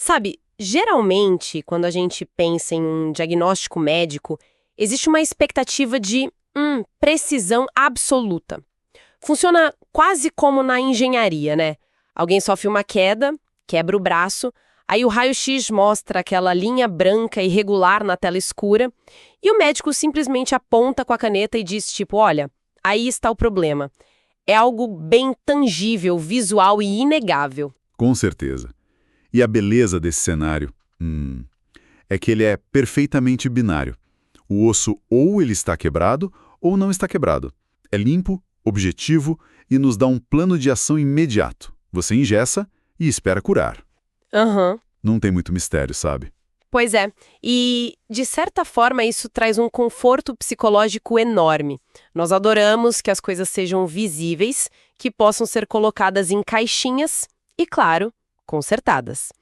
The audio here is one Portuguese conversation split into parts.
Sabe, geralmente, quando a gente pensa em um diagnóstico médico, existe uma expectativa de precisão absoluta. Funciona quase como na engenharia, né? Alguém sofre uma queda, quebra o braço, aí o raio-x mostra aquela linha branca irregular na tela escura e o médico simplesmente aponta com a caneta e diz tipo, olha, aí está o problema. É algo bem tangível, visual e inegável. Com certeza. E a beleza desse cenário? É que ele é perfeitamente binário. O osso ou ele está quebrado ou não está quebrado. É limpo, objetivo e nos dá um plano de ação imediato. Você engessa e espera curar. Aham. Não tem muito mistério, sabe? Pois é, e de certa forma isso traz um conforto psicológico enorme. Nós adoramos que as coisas sejam visíveis, que possam ser colocadas em caixinhas e, claro, consertadas.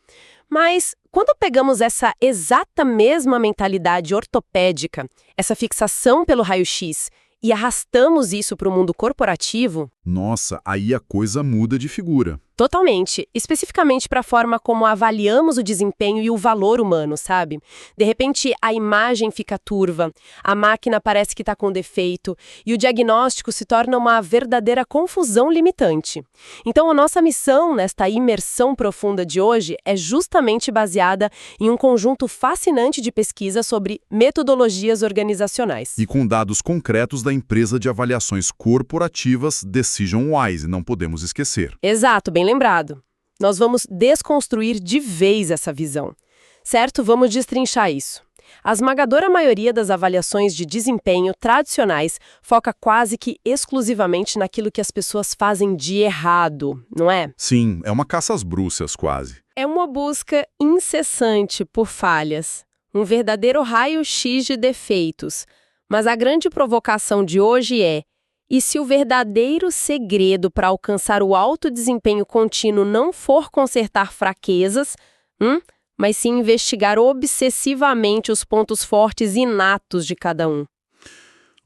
Mas quando pegamos essa exata mesma mentalidade ortopédica, essa fixação pelo raio-x, e arrastamos isso para o mundo corporativo, Nossa, aí a coisa muda de figura. totalmente, especificamente para a forma como avaliamos o desempenho e o valor humano, sabe? De repente, a imagem fica turva, a máquina parece que está com defeito e o diagnóstico se torna uma verdadeira confusão limitante. Então, a nossa missão nesta imersão profunda de hoje é justamente baseada em um conjunto fascinante de pesquisa sobre metodologias organizacionais. E com dados concretos da empresa de avaliações corporativas DecisionWise, não podemos esquecer. Exato, bem lembrado. Nós vamos desconstruir de vez essa visão. Certo? Vamos destrinchar isso. A esmagadora maioria das avaliações de desempenho tradicionais foca quase que exclusivamente naquilo que as pessoas fazem de errado, não é? Sim, é uma caça às bruxas quase. É uma busca incessante por falhas, um verdadeiro raio-x de defeitos. Mas a grande provocação de hoje é: e se o verdadeiro segredo para alcançar o alto desempenho contínuo não for consertar fraquezas, mas sim investigar obsessivamente os pontos fortes inatos de cada um?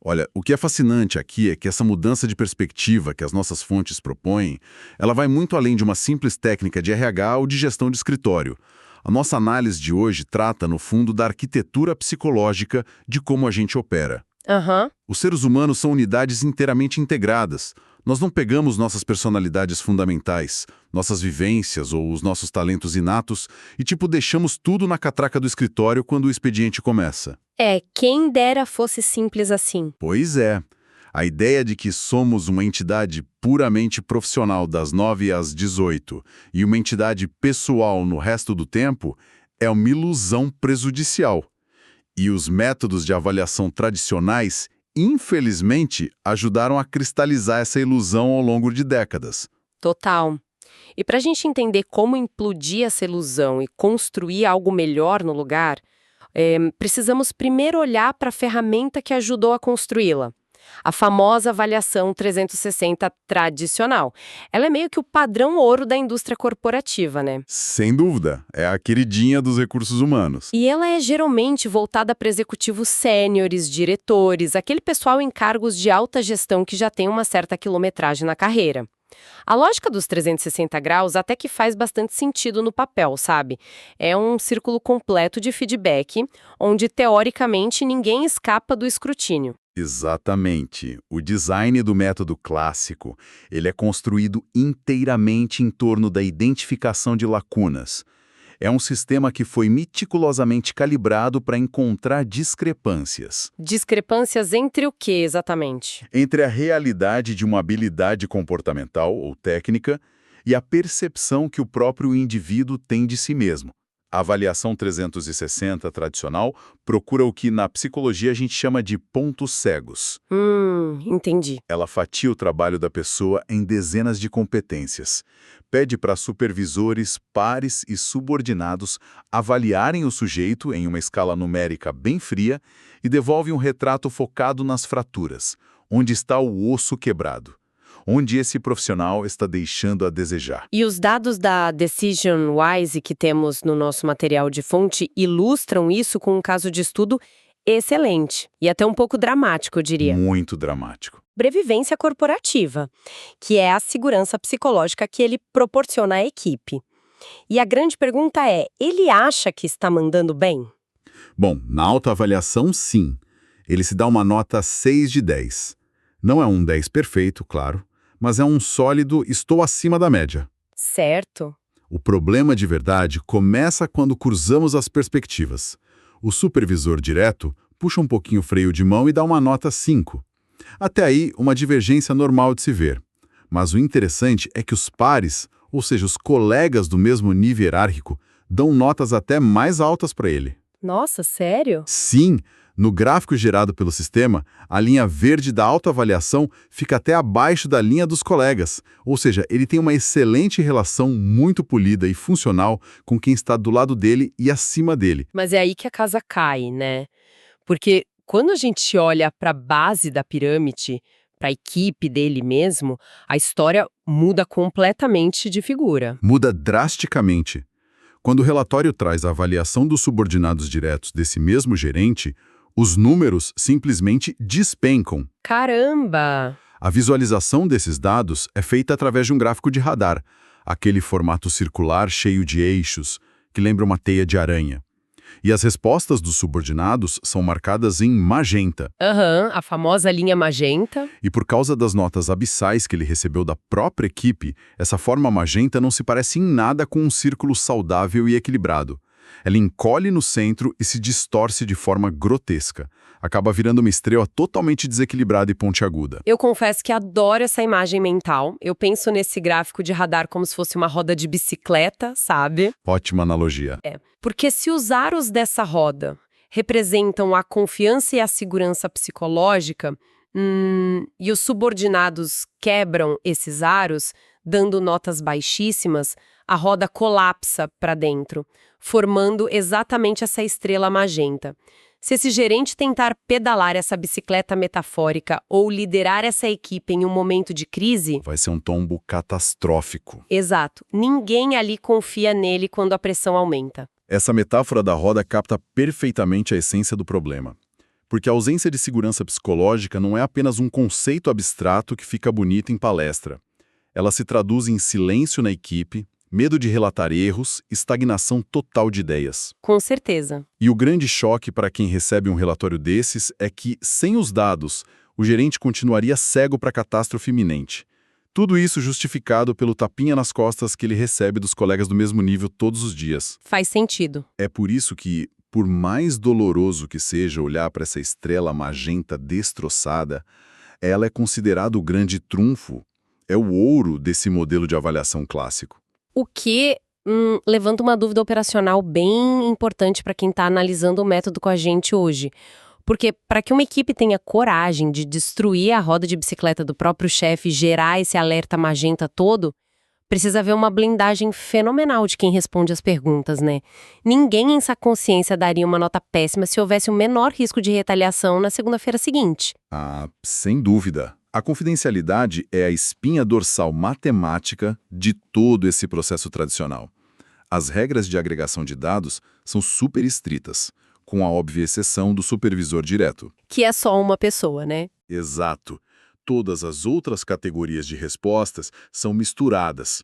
Olha, o que é fascinante aqui é que essa mudança de perspectiva que as nossas fontes propõem, ela vai muito além de uma simples técnica de RH ou de gestão de escritório. A nossa análise de hoje trata, no fundo, da arquitetura psicológica de como a gente opera. Aham. Os seres humanos são unidades inteiramente integradas. Nós não pegamos nossas personalidades fundamentais, nossas vivências ou os nossos talentos inatos e, deixamos tudo na catraca do escritório quando o expediente começa. Quem dera fosse simples assim. Pois é. A ideia de que somos uma entidade puramente profissional das 9 às 18 e uma entidade pessoal no resto do tempo é uma ilusão prejudicial. E os métodos de avaliação tradicionais, infelizmente, ajudaram a cristalizar essa ilusão ao longo de décadas. Total. E para a gente entender como implodir essa ilusão e construir algo melhor no lugar, precisamos primeiro olhar para a ferramenta que ajudou a construí-la. A famosa avaliação 360 tradicional. Ela é meio que o padrão ouro da indústria corporativa, né? Sem dúvida, é a queridinha dos recursos humanos. E ela é geralmente voltada para executivos sêniores, diretores, aquele pessoal em cargos de alta gestão que já tem uma certa quilometragem na carreira. A lógica dos 360 graus até que faz bastante sentido no papel, sabe? É um círculo completo de feedback, onde teoricamente ninguém escapa do escrutínio. Exatamente. O design do método clássico, ele é construído inteiramente em torno da identificação de lacunas. É um sistema que foi meticulosamente calibrado para encontrar discrepâncias. Discrepâncias entre o que exatamente? Entre a realidade de uma habilidade comportamental ou técnica e a percepção que o próprio indivíduo tem de si mesmo. A avaliação 360 tradicional procura o que na psicologia a gente chama de pontos cegos. Entendi. Ela fatia o trabalho da pessoa em dezenas de competências. Pede para supervisores, pares e subordinados avaliarem o sujeito em uma escala numérica bem fria e devolve um retrato focado nas fraturas, onde está o osso quebrado, onde esse profissional está deixando a desejar. E os dados da DecisionWise que temos no nosso material de fonte ilustram isso com um caso de estudo excelente e até um pouco dramático, eu diria. Muito dramático. Sobrevivência corporativa, que é a segurança psicológica que ele proporciona à equipe. E a grande pergunta é, ele acha que está mandando bem? Bom, na autoavaliação, sim. Ele se dá uma nota 6 de 10. Não é um 10 perfeito, claro, mas é um sólido estou acima da média. Certo. O problema de verdade começa quando cruzamos as perspectivas. O supervisor direto puxa um pouquinho o freio de mão e dá uma nota 5. Até aí, uma divergência normal de se ver. Mas o interessante é que os pares, ou seja, os colegas do mesmo nível hierárquico, dão notas até mais altas para ele. Nossa, sério? Sim, no gráfico gerado pelo sistema, a linha verde da autoavaliação fica até abaixo da linha dos colegas, ou seja, ele tem uma excelente relação muito polida e funcional com quem está do lado dele e acima dele. Mas é aí que a casa cai, né? Porque quando a gente olha para a base da pirâmide, para a equipe dele mesmo, a história muda completamente de figura. Muda drasticamente. Quando o relatório traz a avaliação dos subordinados diretos desse mesmo gerente, os números simplesmente despencam. Caramba! A visualização desses dados é feita através de um gráfico de radar, aquele formato circular cheio de eixos, que lembra uma teia de aranha. E as respostas dos subordinados são marcadas em magenta. A famosa linha magenta. E por causa das notas abissais que ele recebeu da própria equipe, essa forma magenta não se parece em nada com um círculo saudável e equilibrado. Ela encolhe no centro e se distorce de forma grotesca. Acaba virando uma estrela totalmente desequilibrada e pontiaguda. Eu confesso que adoro essa imagem mental. Eu penso nesse gráfico de radar como se fosse uma roda de bicicleta, sabe? Ótima analogia. Porque se os aros dessa roda representam a confiança e a segurança psicológica, e os subordinados quebram esses aros, dando notas baixíssimas, a roda colapsa para dentro, formando exatamente essa estrela magenta. Se esse gerente tentar pedalar essa bicicleta metafórica ou liderar essa equipe em um momento de crise... vai ser um tombo catastrófico. Exato. Ninguém ali confia nele quando a pressão aumenta. Essa metáfora da roda capta perfeitamente a essência do problema. Porque a ausência de segurança psicológica não é apenas um conceito abstrato que fica bonito em palestra. Ela se traduz em silêncio na equipe, medo de relatar erros, estagnação total de ideias. Com certeza. E o grande choque para quem recebe um relatório desses é que, sem os dados, o gerente continuaria cego para a catástrofe iminente. Tudo isso justificado pelo tapinha nas costas que ele recebe dos colegas do mesmo nível todos os dias. Faz sentido. É por isso que, por mais doloroso que seja olhar para essa estrela magenta destroçada, ela é considerada o grande trunfo. É o ouro desse modelo de avaliação clássico. O que levanta uma dúvida operacional bem importante para quem está analisando o método com a gente hoje. Porque para que uma equipe tenha coragem de destruir a roda de bicicleta do próprio chefe e gerar esse alerta magenta todo, precisa haver uma blindagem fenomenal de quem responde as perguntas, né? Ninguém em sua consciência daria uma nota péssima se houvesse o menor risco de retaliação na segunda-feira seguinte. Ah, sem dúvida. A confidencialidade é a espinha dorsal matemática de todo esse processo tradicional. As regras de agregação de dados são super estritas, com a óbvia exceção do supervisor direto. Que é só uma pessoa, né? Exato. Todas as outras categorias de respostas são misturadas.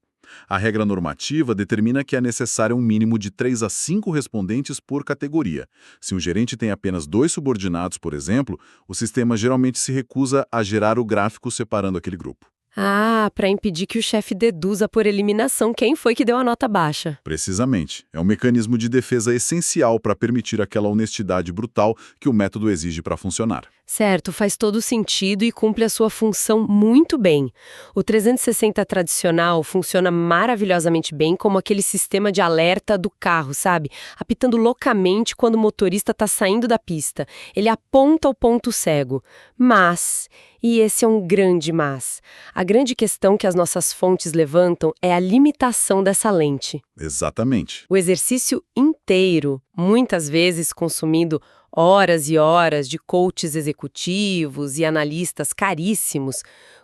A regra normativa determina que é necessário um mínimo de 3 a 5 respondentes por categoria. Se um gerente tem apenas 2 subordinados, por exemplo, o sistema geralmente se recusa a gerar o gráfico separando aquele grupo. Ah, para impedir que o chefe deduza por eliminação quem foi que deu a nota baixa. Precisamente. É um mecanismo de defesa essencial para permitir aquela honestidade brutal que o método exige para funcionar. Certo, faz todo sentido e cumpre a sua função muito bem. O 360 tradicional funciona maravilhosamente bem como aquele sistema de alerta do carro, sabe? Apitando loucamente quando o motorista está saindo da pista. Ele aponta o ponto cego. Mas, e esse é um grande mas, a grande questão que as nossas fontes levantam é a limitação dessa lente. Exatamente. O exercício inteiro, muitas vezes consumindo horas e horas de coaches executivos e analistas caríssimos,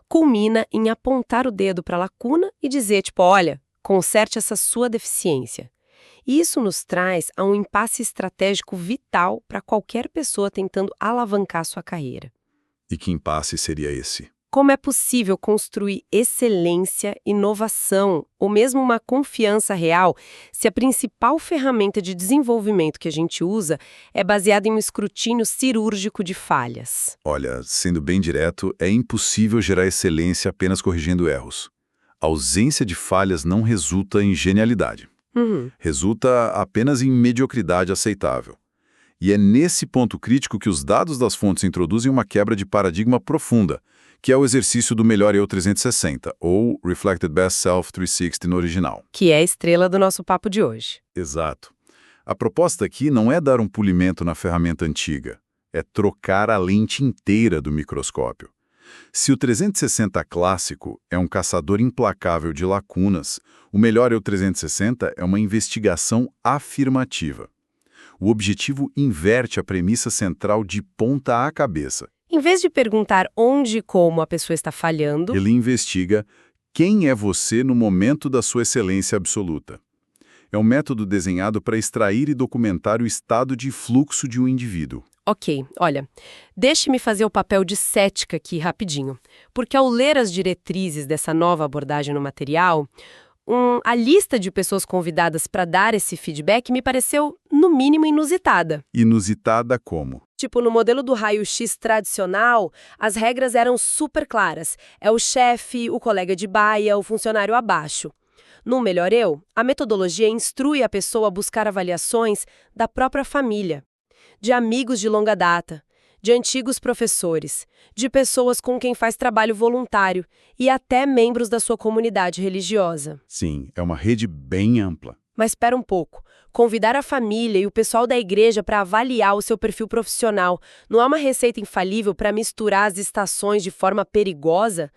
culmina em apontar o dedo para a lacuna e dizer, tipo, olha, conserte essa sua deficiência. E isso nos traz a um impasse estratégico vital para qualquer pessoa tentando alavancar sua carreira. E que impasse seria esse? Como é possível construir excelência, inovação ou mesmo uma confiança real se a principal ferramenta de desenvolvimento que a gente usa é baseada em um escrutínio cirúrgico de falhas? Olha, sendo bem direto, é impossível gerar excelência apenas corrigindo erros. A ausência de falhas não resulta em genialidade. Resulta apenas em mediocridade aceitável. E é nesse ponto crítico que os dados das fontes introduzem uma quebra de paradigma profunda, que é o exercício do Melhor Eu 360, ou Reflected Best Self 360 no original. Que é a estrela do nosso papo de hoje. Exato. A proposta aqui não é dar um polimento na ferramenta antiga, é trocar a lente inteira do microscópio. Se o 360 clássico é um caçador implacável de lacunas, o Melhor Eu 360 é uma investigação afirmativa. O objetivo inverte a premissa central de ponta a cabeça. Em vez de perguntar onde e como a pessoa está falhando, Ele investiga quem é você no momento da sua excelência absoluta. É um método desenhado para extrair e documentar o estado de fluxo de um indivíduo. Ok, olha, deixe-me fazer o papel de cética aqui rapidinho, porque ao ler as diretrizes dessa nova abordagem no material, a lista de pessoas convidadas para dar esse feedback me pareceu, no mínimo, inusitada. Inusitada como? Tipo, no modelo do raio-x tradicional, as regras eram super claras. É o chefe, o colega de baia, o funcionário abaixo. No Melhor Eu, a metodologia instrui a pessoa a buscar avaliações da própria família, de amigos de longa data, de antigos professores, de pessoas com quem faz trabalho voluntário e até membros da sua comunidade religiosa. Sim, é uma rede bem ampla. Mas espera um pouco. Convidar a família e o pessoal da igreja para avaliar o seu perfil profissional não é uma receita infalível para misturar as estações de forma perigosa?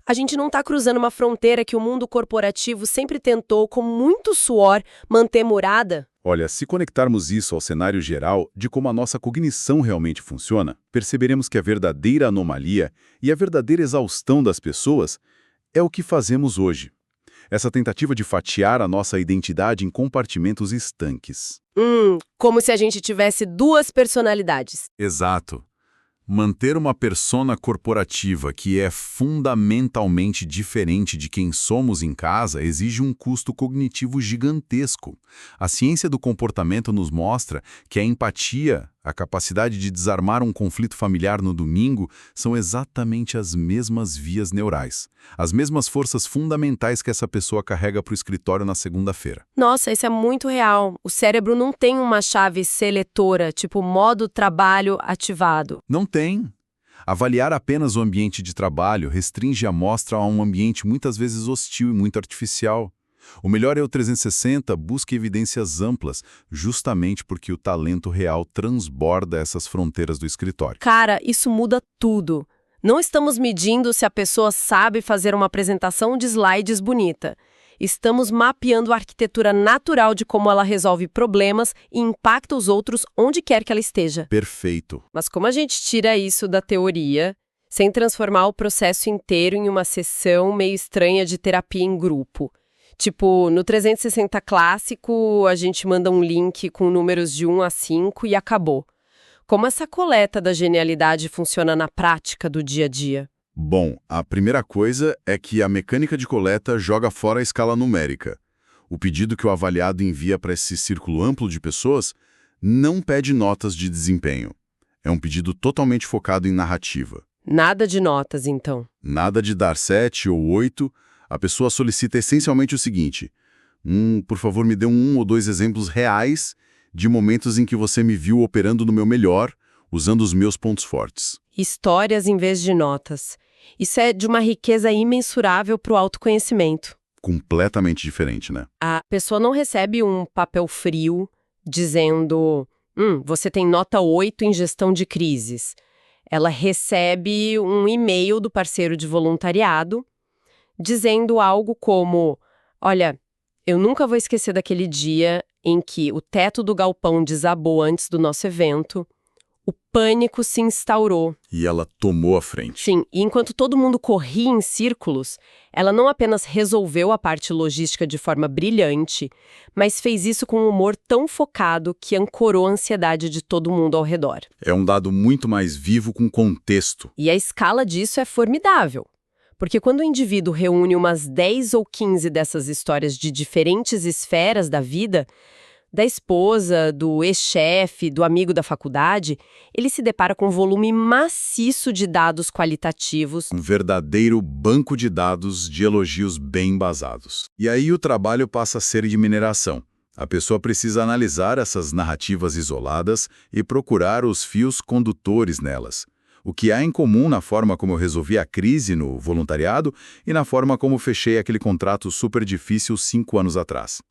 A gente não está cruzando uma fronteira que o mundo corporativo sempre tentou, com muito suor, manter murada? Olha, se conectarmos isso ao cenário geral de como a nossa cognição realmente funciona, perceberemos que a verdadeira anomalia e a verdadeira exaustão das pessoas é o que fazemos hoje. Essa tentativa de fatiar a nossa identidade em compartimentos estanques. Como se a gente tivesse duas personalidades. Exato. Manter uma persona corporativa que é fundamentalmente diferente de quem somos em casa exige um custo cognitivo gigantesco. A ciência do comportamento nos mostra que a empatia, a capacidade de desarmar um conflito familiar no domingo, são exatamente as mesmas vias neurais, as mesmas forças fundamentais que essa pessoa carrega para o escritório na segunda-feira. Nossa, isso é muito real. O cérebro não tem uma chave seletora, tipo modo trabalho ativado. Não tem. Avaliar apenas o ambiente de trabalho restringe a amostra a um ambiente muitas vezes hostil e muito artificial. O Melhor Eu 360 busca evidências amplas, justamente porque o talento real transborda essas fronteiras do escritório. Cara, isso muda tudo. Não estamos medindo se a pessoa sabe fazer uma apresentação de slides bonita. Estamos mapeando a arquitetura natural de como ela resolve problemas e impacta os outros onde quer que ela esteja. Perfeito. Mas como a gente tira isso da teoria, sem transformar o processo inteiro em uma sessão meio estranha de terapia em grupo? Tipo, no 360 clássico, a gente manda um link com números de 1 a 5 e acabou. Como essa coleta da genialidade funciona na prática do dia a dia? Bom, a primeira coisa é que a mecânica de coleta joga fora a escala numérica. O pedido que o avaliado envia para esse círculo amplo de pessoas não pede notas de desempenho. É um pedido totalmente focado em narrativa. Nada de notas, então. Nada de dar 7 ou 8. A pessoa solicita essencialmente o seguinte: por favor, me dê 1 ou 2 exemplos reais de momentos em que você me viu operando no meu melhor, usando os meus pontos fortes. Histórias em vez de notas. Isso é de uma riqueza imensurável para o autoconhecimento. Completamente diferente, né? A pessoa não recebe um papel frio dizendo, você tem nota 8 em gestão de crises. Ela recebe um e-mail do parceiro de voluntariado dizendo algo como, olha, eu nunca vou esquecer daquele dia em que o teto do galpão desabou antes do nosso evento, O pânico se instaurou. E ela tomou a frente. Sim, e enquanto todo mundo corria em círculos, ela não apenas resolveu a parte logística de forma brilhante, mas fez isso com um humor tão focado que ancorou a ansiedade de todo mundo ao redor. É um dado muito mais vivo com contexto. E a escala disso é formidável. Porque quando o indivíduo reúne umas 10 ou 15 dessas histórias de diferentes esferas da vida, da esposa, do ex-chefe, do amigo da faculdade, ele se depara com um volume maciço de dados qualitativos. Um verdadeiro banco de dados de elogios bem embasados. E aí o trabalho passa a ser de mineração. A pessoa precisa analisar essas narrativas isoladas e procurar os fios condutores nelas. O que há em comum na forma como eu resolvi a crise no voluntariado e na forma como fechei aquele contrato super difícil 5 anos atrás.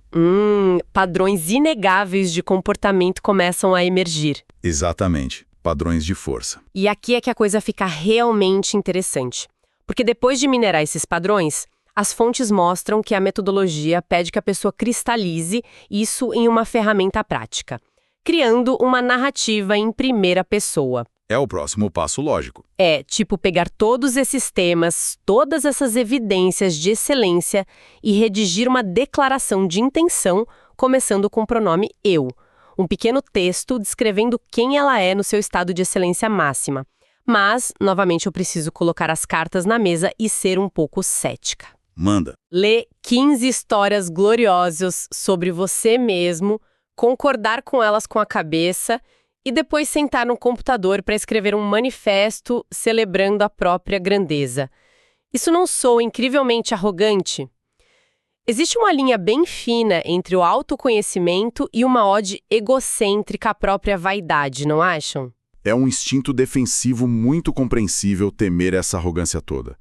Padrões inegáveis de comportamento começam a emergir. Exatamente. Padrões de força. E aqui é que a coisa fica realmente interessante. Porque depois de minerar esses padrões, as fontes mostram que a metodologia pede que a pessoa cristalize isso em uma ferramenta prática, criando uma narrativa em primeira pessoa. É o próximo passo lógico. É, tipo pegar todos esses temas, todas essas evidências de excelência e redigir uma declaração de intenção, começando com o pronome eu. Um pequeno texto descrevendo quem ela é no seu estado de excelência máxima. Mas, novamente, eu preciso colocar as cartas na mesa e ser um pouco cética. Manda. Lê 15 histórias gloriosas sobre você mesmo, concordar com elas com a cabeça e depois sentar no computador para escrever um manifesto celebrando a própria grandeza. Isso não soa incrivelmente arrogante? Existe uma linha bem fina entre o autoconhecimento e uma ode egocêntrica à própria vaidade, não acham? É um instinto defensivo muito compreensível temer essa arrogância toda.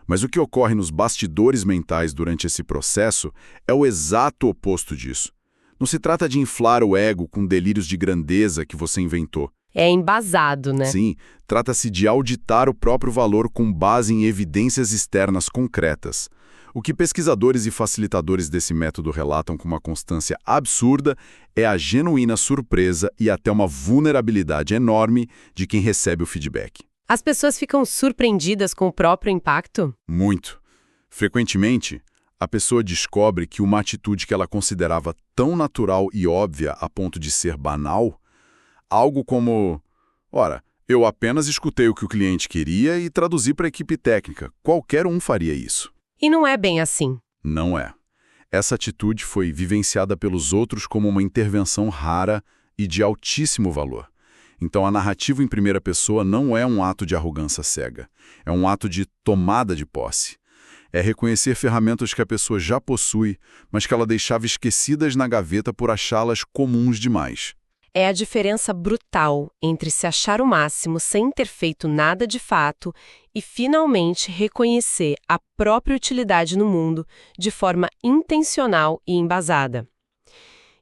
Mas o que ocorre nos bastidores mentais durante esse processo é o exato oposto disso. Não se trata de inflar o ego com delírios de grandeza que você inventou. É embasado, né? Sim, trata-se de auditar o próprio valor com base em evidências externas concretas. O que pesquisadores e facilitadores desse método relatam com uma constância absurda é a genuína surpresa e até uma vulnerabilidade enorme de quem recebe o feedback. As pessoas ficam surpreendidas com o próprio impacto? Muito. Frequentemente, a pessoa descobre que uma atitude que ela considerava tão natural e óbvia a ponto de ser banal, algo como, ora, eu apenas escutei o que o cliente queria e traduzi para a equipe técnica. Qualquer um faria isso. E não é bem assim. Não é. Essa atitude foi vivenciada pelos outros como uma intervenção rara e de altíssimo valor. Então a narrativa em primeira pessoa não é um ato de arrogância cega. É um ato de tomada de posse. É reconhecer ferramentas que a pessoa já possui, mas que ela deixava esquecidas na gaveta por achá-las comuns demais. É a diferença brutal entre se achar o máximo sem ter feito nada de fato e finalmente reconhecer a própria utilidade no mundo de forma intencional e embasada.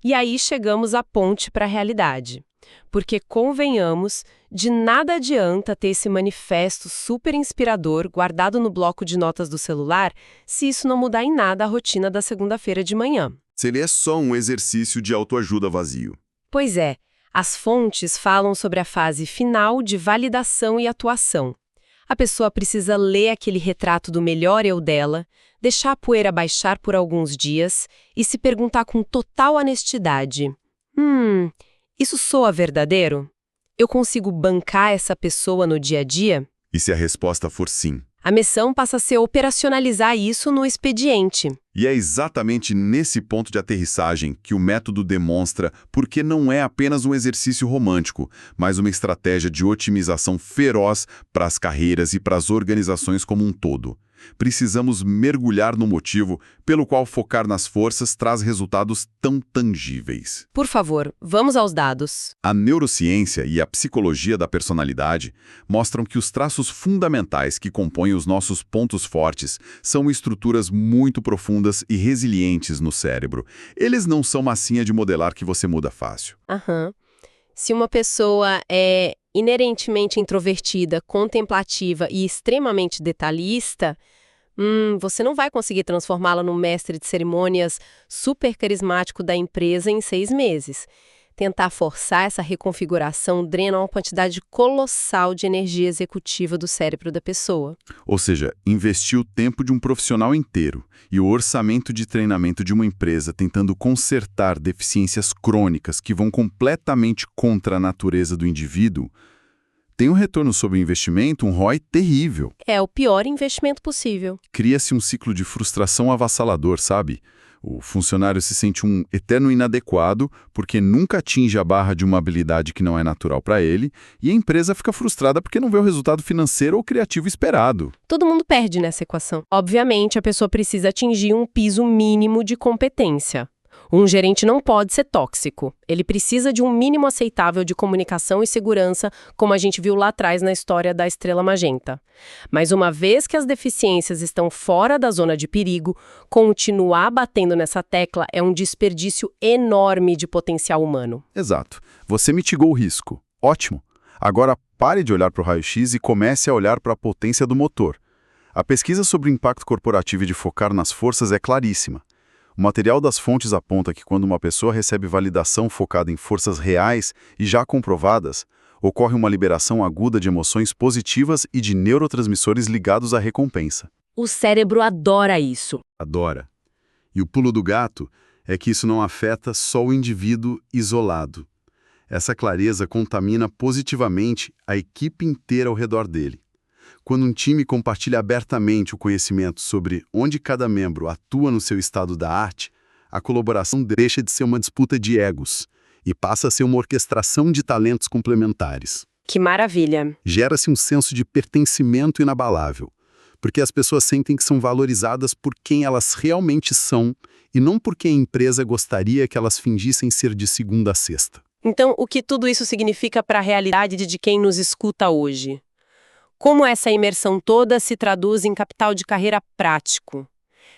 E aí chegamos à ponte para a realidade. Porque, convenhamos, de nada adianta ter esse manifesto super inspirador guardado no bloco de notas do celular se isso não mudar em nada a rotina da segunda-feira de manhã. Se ele é só um exercício de autoajuda vazio. Pois é, as fontes falam sobre a fase final de validação e atuação. A pessoa precisa ler aquele retrato do melhor eu dela, deixar a poeira baixar por alguns dias e se perguntar com total honestidade: isso soa verdadeiro? Eu consigo bancar essa pessoa no dia a dia? E se a resposta for sim? A missão passa a ser operacionalizar isso no expediente. E é exatamente nesse ponto de aterrissagem que o método demonstra porque não é apenas um exercício romântico, mas uma estratégia de otimização feroz para as carreiras e para as organizações como um todo. Precisamos mergulhar no motivo pelo qual focar nas forças traz resultados tão tangíveis. Por favor, vamos aos dados. A neurociência e a psicologia da personalidade mostram que os traços fundamentais que compõem os nossos pontos fortes são estruturas muito profundas e resilientes no cérebro. Eles não são massinha de modelar que você muda fácil. Se uma pessoa é inerentemente introvertida, contemplativa e extremamente detalhista, você não vai conseguir transformá-la num mestre de cerimônias super carismático da empresa em 6 meses. Tentar forçar essa reconfiguração drena uma quantidade colossal de energia executiva do cérebro da pessoa. Ou seja, investir o tempo de um profissional inteiro e o orçamento de treinamento de uma empresa tentando consertar deficiências crônicas que vão completamente contra a natureza do indivíduo, tem um retorno sobre o investimento, um ROI terrível. É o pior investimento possível. Cria-se um ciclo de frustração avassalador, sabe? O funcionário se sente um eterno inadequado porque nunca atinge a barra de uma habilidade que não é natural para ele, e a empresa fica frustrada porque não vê o resultado financeiro ou criativo esperado. Todo mundo perde nessa equação. Obviamente, a pessoa precisa atingir um piso mínimo de competência. Um gerente não pode ser tóxico. Ele precisa de um mínimo aceitável de comunicação e segurança, como a gente viu lá atrás na história da Estrela Magenta. Mas uma vez que as deficiências estão fora da zona de perigo, continuar batendo nessa tecla é um desperdício enorme de potencial humano. Exato. Você mitigou o risco. Ótimo. Agora pare de olhar para o raio-x e comece a olhar para a potência do motor. A pesquisa sobre o impacto corporativo e de focar nas forças é claríssima. O material das fontes aponta que quando uma pessoa recebe validação focada em forças reais e já comprovadas, ocorre uma liberação aguda de emoções positivas e de neurotransmissores ligados à recompensa. O cérebro adora isso. Adora. E o pulo do gato é que isso não afeta só o indivíduo isolado. Essa clareza contamina positivamente a equipe inteira ao redor dele. Quando um time compartilha abertamente o conhecimento sobre onde cada membro atua no seu estado da arte, a colaboração deixa de ser uma disputa de egos e passa a ser uma orquestração de talentos complementares. Que maravilha! Gera-se um senso de pertencimento inabalável, porque as pessoas sentem que são valorizadas por quem elas realmente são e não por quem a empresa gostaria que elas fingissem ser de segunda a sexta. Então, o que tudo isso significa para a realidade de quem nos escuta hoje? Como essa imersão toda se traduz em capital de carreira prático?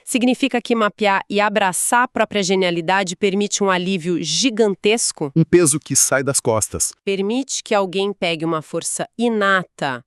Significa que mapear e abraçar a própria genialidade permite um alívio gigantesco? Um peso que sai das costas. Permite que alguém pegue uma força inata,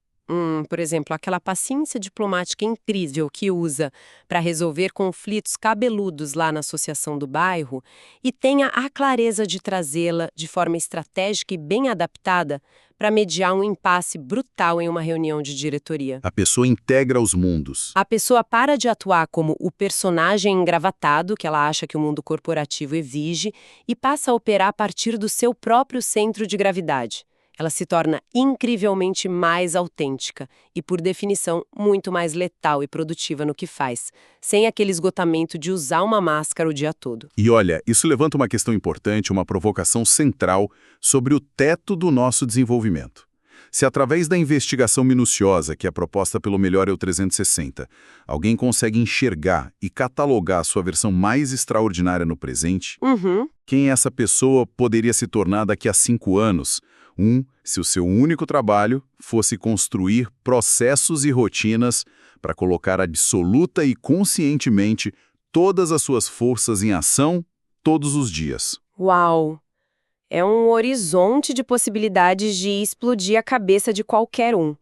por exemplo, aquela paciência diplomática incrível que usa para resolver conflitos cabeludos lá na associação do bairro e tenha a clareza de trazê-la de forma estratégica e bem adaptada para mediar um impasse brutal em uma reunião de diretoria. A pessoa integra os mundos. A pessoa para de atuar como o personagem engravatado que ela acha que o mundo corporativo exige e passa a operar a partir do seu próprio centro de gravidade. Ela se torna incrivelmente mais autêntica e, por definição, muito mais letal e produtiva no que faz, sem aquele esgotamento de usar uma máscara o dia todo. E olha, isso levanta uma questão importante, uma provocação central sobre o teto do nosso desenvolvimento. Se através da investigação minuciosa que é proposta pelo Melhor Eu 360, alguém consegue enxergar e catalogar a sua versão mais extraordinária no presente, quem essa pessoa poderia se tornar daqui a 5 anos? Se o seu único trabalho fosse construir processos e rotinas para colocar absoluta e conscientemente todas as suas forças em ação todos os dias. Uau! É um horizonte de possibilidades de explodir a cabeça de qualquer um.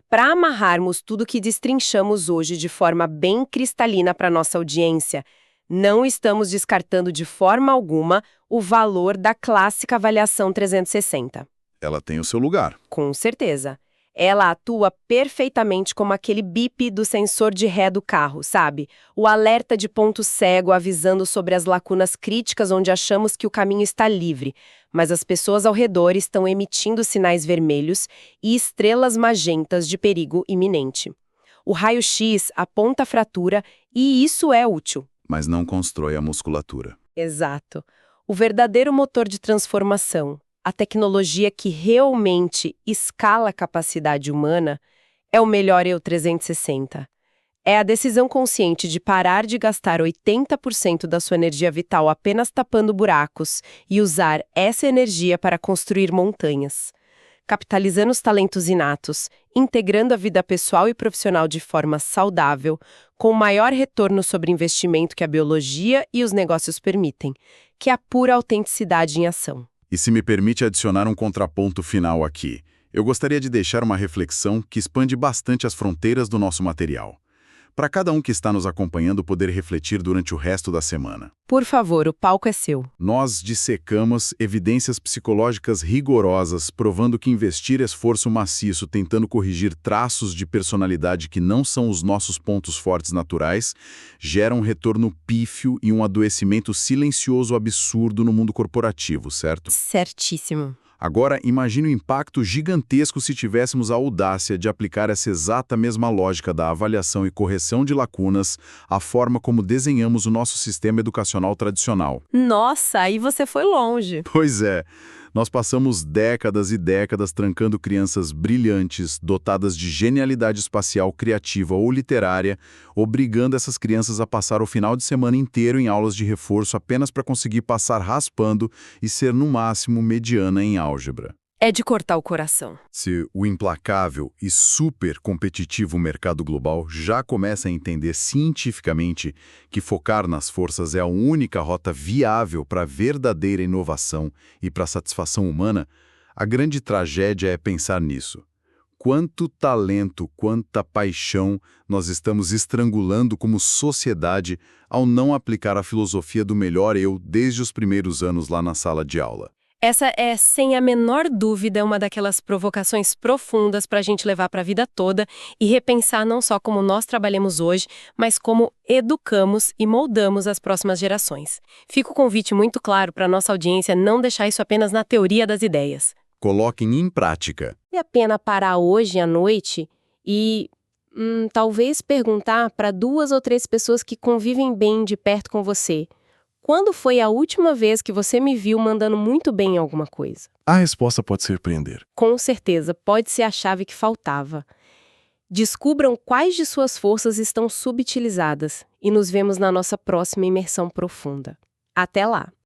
Para amarrarmos tudo que destrinchamos hoje de forma bem cristalina para nossa audiência, não estamos descartando de forma alguma o valor da clássica avaliação 360. Ela tem o seu lugar. Com certeza. Ela atua perfeitamente como aquele bip do sensor de ré do carro, sabe? O alerta de ponto cego avisando sobre as lacunas críticas onde achamos que o caminho está livre, mas as pessoas ao redor estão emitindo sinais vermelhos e estrelas magentas de perigo iminente. O raio-x aponta a fratura e isso é útil. Mas não constrói a musculatura. Exato. O verdadeiro motor de transformação, a tecnologia que realmente escala a capacidade humana, é o Melhor Eu 360. É a decisão consciente de parar de gastar 80% da sua energia vital apenas tapando buracos e usar essa energia para construir montanhas. Capitalizando os talentos inatos, integrando a vida pessoal e profissional de forma saudável, com maior retorno sobre investimento que a biologia e os negócios permitem, que é a pura autenticidade em ação. E se me permite adicionar um contraponto final aqui, eu gostaria de deixar uma reflexão que expande bastante as fronteiras do nosso material. para cada um que está nos acompanhando poder refletir durante o resto da semana. Por favor, o palco é seu. Nós dissecamos evidências psicológicas rigorosas provando que investir esforço maciço tentando corrigir traços de personalidade que não são os nossos pontos fortes naturais gera um retorno pífio e um adoecimento silencioso absurdo no mundo corporativo, certo? Certíssimo. Agora, imagine o impacto gigantesco se tivéssemos a audácia de aplicar essa exata mesma lógica da avaliação e correção de lacunas à forma como desenhamos o nosso sistema educacional tradicional. Nossa, aí você foi longe. Pois é, nós passamos décadas e décadas trancando crianças brilhantes, dotadas de genialidade espacial criativa ou literária, obrigando essas crianças a passar o final de semana inteiro em aulas de reforço apenas para conseguir passar raspando e ser, no máximo, mediana em álgebra. É de cortar o coração. Se o implacável e super competitivo mercado global já começa a entender cientificamente que focar nas forças é a única rota viável para a verdadeira inovação e para a satisfação humana, a grande tragédia é pensar nisso. Quanto talento, quanta paixão nós estamos estrangulando como sociedade ao não aplicar a filosofia do melhor eu desde os primeiros anos lá na sala de aula. Essa é, sem a menor dúvida, uma daquelas provocações profundas para a gente levar para a vida toda e repensar não só como nós trabalhamos hoje, mas como educamos e moldamos as próximas gerações. Fica o convite muito claro para a nossa audiência não deixar isso apenas na teoria das ideias. Coloquem em prática. Vale a pena parar hoje à noite e talvez perguntar para 2 ou 3 pessoas que convivem bem de perto com você. Quando foi a última vez que você me viu mandando muito bem em alguma coisa? A resposta pode surpreender. Com certeza, pode ser a chave que faltava. Descubram quais de suas forças estão subutilizadas e nos vemos na nossa próxima imersão profunda. Até lá!